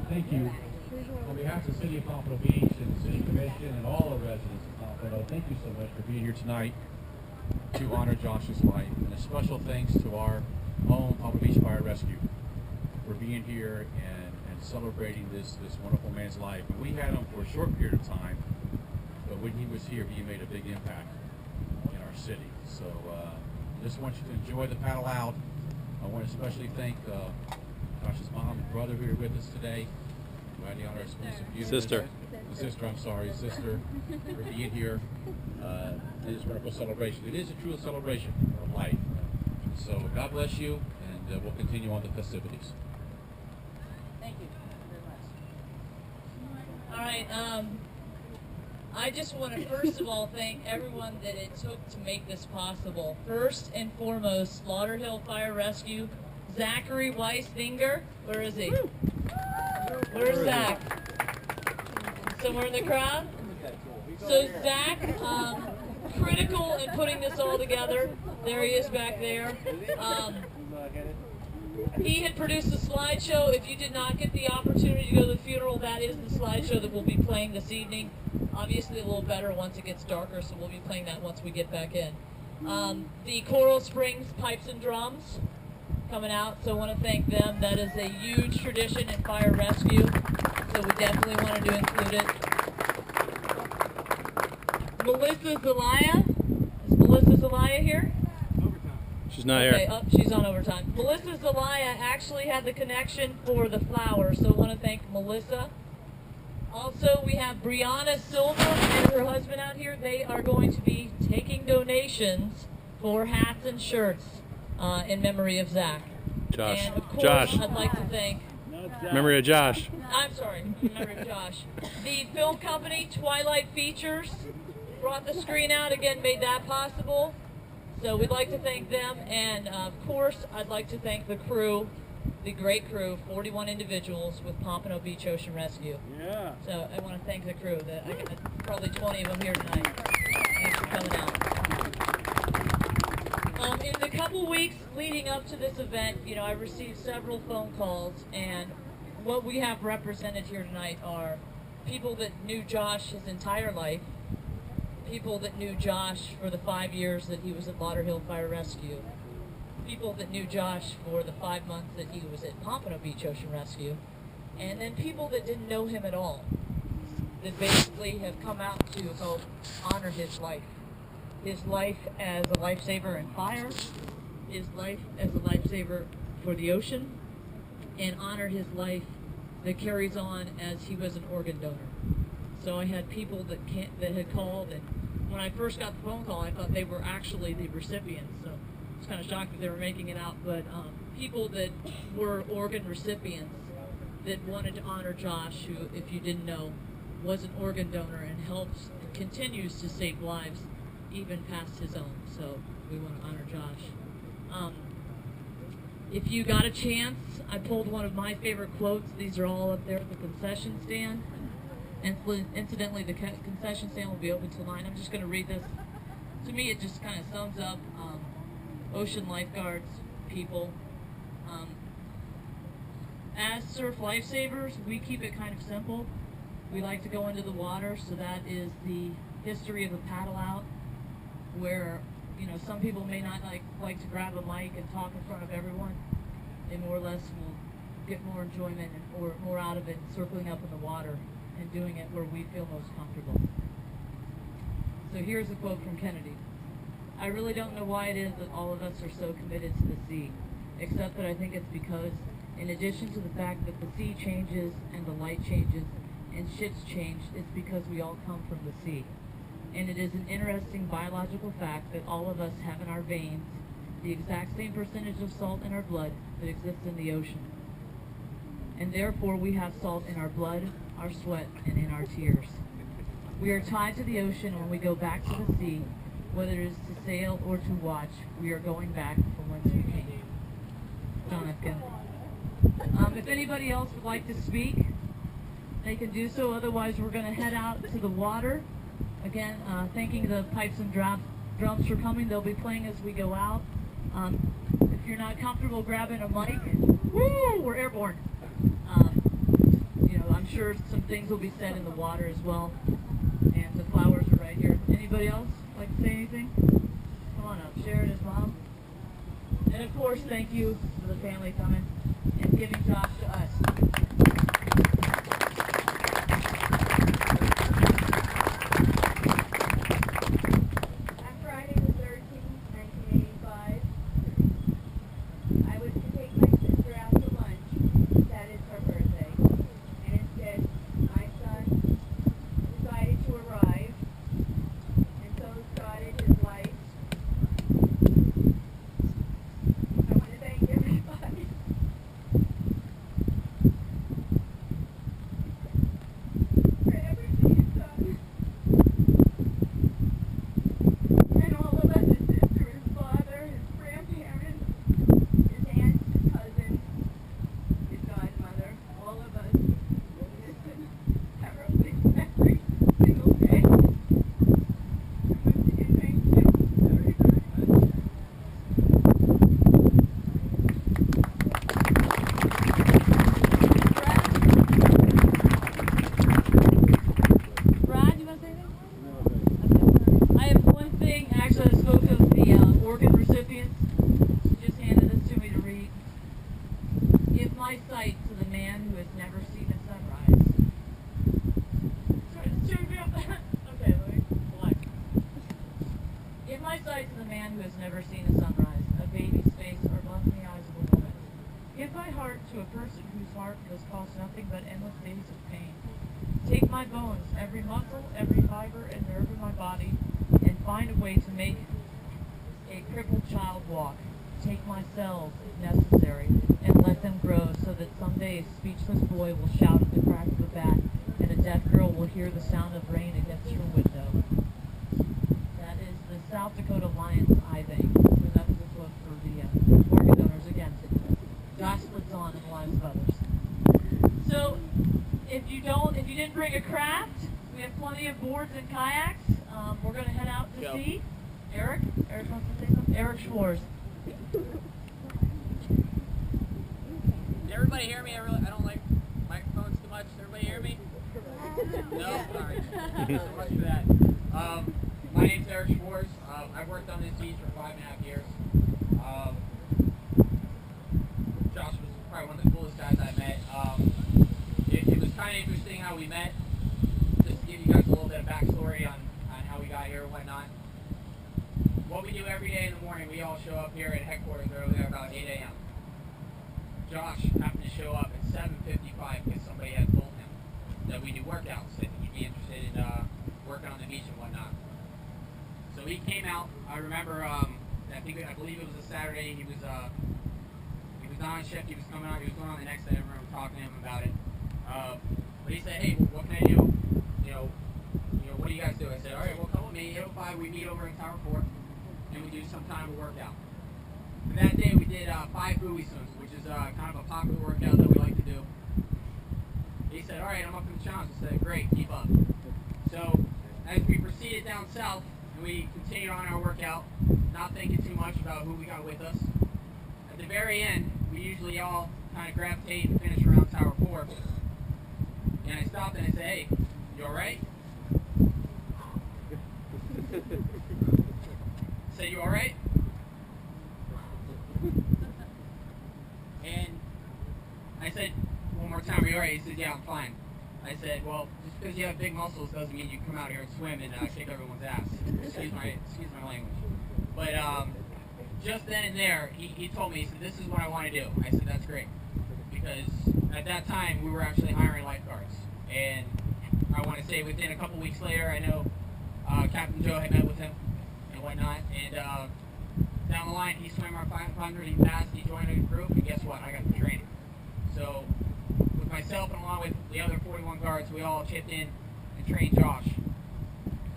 Thank you. On behalf of the City of Pompano Beach and the City Commission and all the residents of Pompano, thank you so much for being here tonight to honor Josh's life. And a special thanks to our own Pompano Beach Fire Rescue for being here and celebrating this wonderful man's life. And we had him for a short period of time, but when he was here, he made a big impact in our city. So just want you to enjoy the paddle out. I want to especially thank Josh's mom and brother who are with us today. We had the honor of Sister, for being here in this wonderful celebration. It is a true celebration of life. So God bless you, and we'll continue on the festivities. Thank you very much. All right. I just want to first of all thank everyone that it took to make this possible. First and foremost, Lauderhill Fire Rescue, Zachary Weisfinger. Where is he? Where's Zach? Somewhere in the crowd? So Zach, critical in putting this all together. There he is back there. He had produced a slideshow. If you did not get the opportunity to go to the funeral, that is the slideshow that we'll be playing this evening. Obviously a little better once it gets darker, so we'll be playing that once we get back in. The Coral Springs Pipes and Drums coming out, so I want to thank them. That is a huge tradition in fire rescue, so we definitely wanted to include it. Melissa Zelaya. Is Melissa Zelaya here? she's not Okay, here. oh, she's on overtime. Melissa Zelaya actually had the connection for the flowers, so I want to thank Melissa. Also, we have Brianna Silva and her husband out here. They are going to be taking donations for hats and shirts in memory of Zach. Josh. And of course, Josh. I'd like to thank, Memory of Josh. I'm sorry, in memory of Josh. The film company, Twilight Features, brought the screen out again, made that possible. So we'd like to thank them. And of course, I'd like to thank the crew, the great crew, 41 individuals with Pompano Beach Ocean Rescue. Yeah. So I want to thank the crew. I got probably 20 of them here tonight. Thanks for coming out. In the couple weeks leading up to this event, I received several phone calls, and what we have represented here tonight are people that knew Josh his entire life, people that knew Josh for the 5 years that he was at Lauderhill Fire Rescue, people that knew Josh for the 5 months that he was at Pompano Beach Ocean Rescue, and then people that didn't know him at all, that basically have come out to help honor his life as a lifesaver in fire, his life as a lifesaver for the ocean, and honor his life that carries on as he was an organ donor. So I had people that had called, and when I first got the phone call, I thought they were actually the recipients. So I was kind of shocked that they were making it out, but people that were organ recipients that wanted to honor Josh, who, if you didn't know, was an organ donor and helps and continues to save lives even past his own. So we want to honor Josh. If you got a chance, I pulled one of my favorite quotes. These are all up there at the concession stand. And incidentally, the concession stand will be open till 9. I'm just going to read this. To me, it just kind of sums up ocean lifeguards, people. As surf lifesavers, we keep it kind of simple. We like to go into the water, so that is the history of a paddle out, where some people may not like to grab a mic and talk in front of everyone. They more or less will get more enjoyment or more out of it circling up in the water and doing it where we feel most comfortable. So here's a quote from Kennedy. "I really don't know why it is that all of us are so committed to the sea, except that I think it's because, in addition to the fact that the sea changes and the light changes and ships change, it's because we all come from the sea. And it is an interesting biological fact that all of us have in our veins the exact same percentage of salt in our blood that exists in the ocean. And therefore we have salt in our blood, our sweat, and in our tears. We are tied to the ocean, and when we go back to the sea, whether it is to sail or to watch, we are going back from whence we came." John F. Kennedy. If anybody else would like to speak, they can do so. Otherwise, we're going to head out to the water. Again, thanking the Pipes and Drums for coming. They'll be playing as we go out. If you're not comfortable grabbing a mic, woo, we're airborne. you know, I'm sure some things will be said in the water as well. And the flowers are right here. Anybody else like to say anything? Come on up. Sharon, his mom. And of course, thank you for the family coming and giving Josh to us. On Friday the 13th, 1985, I was to take my sister out to lunch. That is her birthday. And instead, my son decided to arrive, and so started his life. I want to thank everybody. For everything he's done. And all of us, his sister, his father, his grandparents, his aunts, his cousins, his godmother, all of us miss him terribly every single day. And thank you very, very much. Brad, you want to say anything? Okay. I have one thing. Actually, I spoke of the organ recipients. She just handed this to me to read. Give my sight to the man who has never seen a sunrise. Sorry, this chewed me up. Okay, let me relax. Give my sight to the man who has never seen a sunrise, a baby's face, or lost in the eyes of a woman. Give my heart to a person whose heart has caused nothing but endless days of pain. Take my bones, every muscle, every fiber and nerve in my body, and find a way to make a crippled child walk. Take my cells, if necessary, and let them grow so that someday a speechless boy will shout at the crack of a bat, and a deaf girl will hear the sound of rain against her window. That is the South Dakota Lions Eye Bank. So that was a quote for the organ donors again. Josh lives on in the lives of others. So, if you didn't bring a craft, we have plenty of boards and kayaks. We're going to head out to sea. Eric wants to say something? Eric Schwartz. Did everybody hear me? I don't like microphones too much. Everybody hear me? No? Alright. Thank you so much for that. My name's Eric Schwartz. I've worked on this beach for 5.5 years. Josh was probably one of the coolest guys I met. It was kind of interesting how we met. Just to give you guys a little bit of backstory on how we got here and whatnot. What we do every day in the morning, we all show up here at headquarters early there about 8 a.m. Josh happened to show up at 7:55 because somebody had told him that we do workouts, that he'd be interested in working on the beach and whatnot. So he came out. I remember, I believe it was a Saturday. He was on shift. He was coming out. He was going on the next day. I remember talking to him about it. But he said, "Hey, what can I do? What do you guys do?" I said, "All right, well, come with me. 8:05. We meet over in Tower 4, and we do some kind of a workout." And that day we did 5 buoy swims, which is kind of a popular workout that we like to do. He said, "All right, I'm up for the challenge." I said, "Great, keep up." So as we proceeded down south and we continued on our workout, not thinking too much about who we got with us, at the very end, we usually all kind of gravitate and finish around Tower 4. And I stopped and I said, "Hey, you all right?" I said, "You all right?" And I said, "One more time, are you all right?" He said, "Yeah, I'm fine." I said, "Well, just because you have big muscles doesn't mean you come out here and swim and kick everyone's ass." Excuse my language. But just then and there, he told me, he said, "This is what I want to do." I said, "That's great." Because at that time, we were actually hiring lifeguards. And I want to say within a couple weeks later, I know Captain Joe had met with him and whatnot. And down the line, he swam our 500, he passed, he joined a group, and guess what? I got the training. So with myself and along with the other 41 guards, we all chipped in and trained Josh.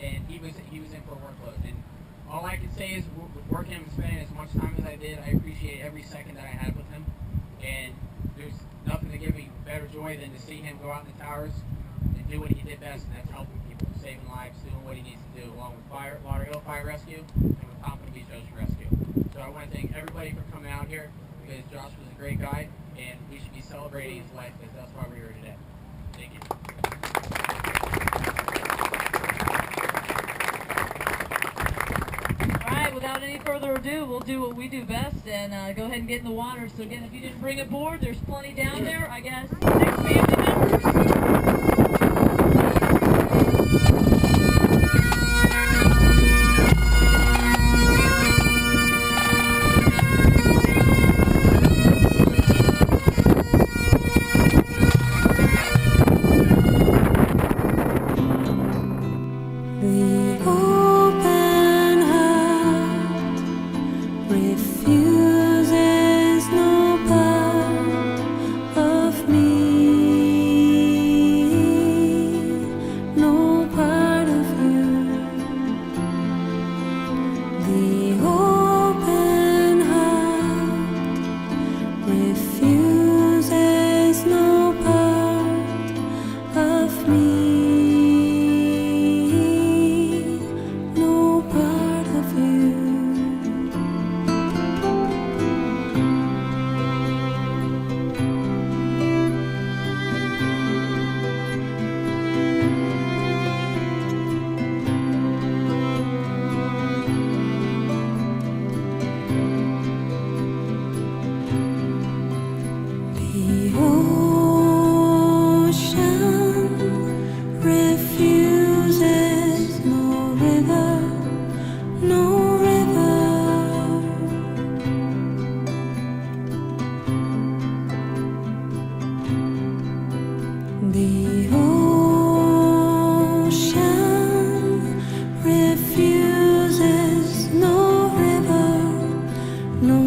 And he was in for a workload. And all I can say is, with working and spending as much time as I did, I appreciate every second that I had with him. And there's nothing to give me better joy than to see him go out in the towers and do what he did best, and that's helping people, saving lives, doing what he needs to do, along with Lauderhill Fire Rescue and with Pompano Beach Ocean Rescue. So I want to thank everybody for coming out here, because Josh was a great guy, and we should be celebrating his life, because that's why we're here today. Thank you. All right, without any further ado, we'll do what we do best and go ahead and get in the water. So again, if you didn't bring a board, there's plenty down there. I guess 6 family members. The open heart refuses no part of me, no part of you. The open heart refuses no part of me. No part of you. The ocean refuses no river, no river. The ocean refuses no river, no